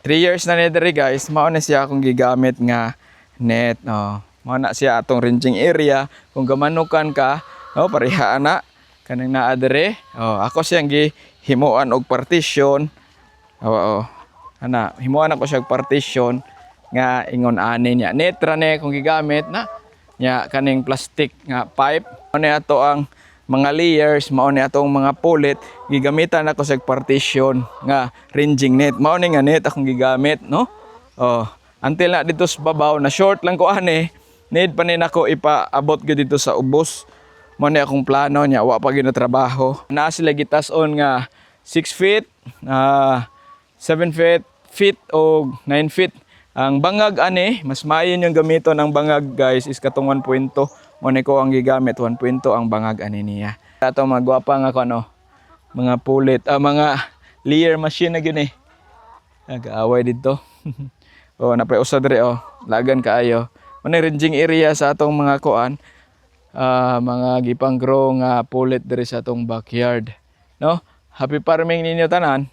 3 years na ni diri guys, mao na siya akong gigamit nga net. Oh, mao na siya atong ranging area. Kung gamanukan ka, oh, pareha na kanang naa diri. Oh, ako siyang gihimuan og partition. Oh, ana, himuan ako siya og partition nga ingon ani niya. Net ra ni kung gigamit na nya kaning plastic nga pipe. Mao ni ato ang mga layers, mao ni atong mga pulit, gigamitan ako sa partition nga ranging net. Mao ni nga net akong gigamit, no? Oh, until na dito sa babaw na short lang ko ani, need pa ni nako ipaabot gyud dito sa ubos. Mao ni akong plano nya, wa pa gyud na trabaho. Naa sila gitas-on nga 6 feet, 7 feet o 9 feet. Ang bangag ani, mas maayon yung gamiton ng bangag guys is katong 1.2. Muna ko ang gigamit 1.2 ang bangag ani niya. Ato mga gwapa nga ko ano, mga pulit, mga layer machine na gyud eh. Nag-aaway dito. Oh, napay usa diri oh, lagan kaayo. Muna ranging area sa atong mga kuan, mga gipang grow nga pulit diri sa atong backyard. No? Happy farming ninyo tanan.